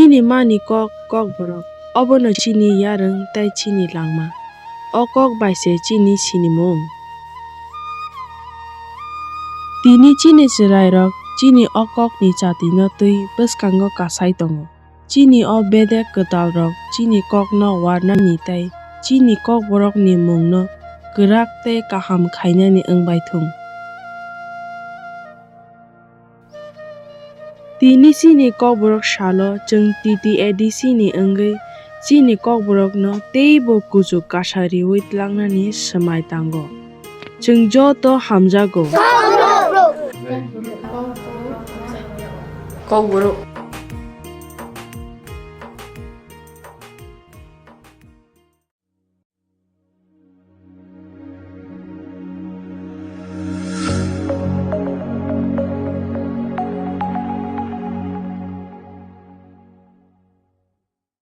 Chini mani kokborok. Obono chini yareng tai chini langma. O kok baise chini sinimung. Tini chini chirairok chini o kok ni chati no tui bwskango kasai tongo. Chini o bedek ketal rok chini kok no warnani tai chini kokborok ni mung no kwrak tei kaham khainani wngbai thung. Tini chini kokborok salo chwng Ttaadc ni wngwi chini kokborok no teibo kuchuk kasariwi tlangnani swmai tango. Chwng joto hamjago. Kokborok.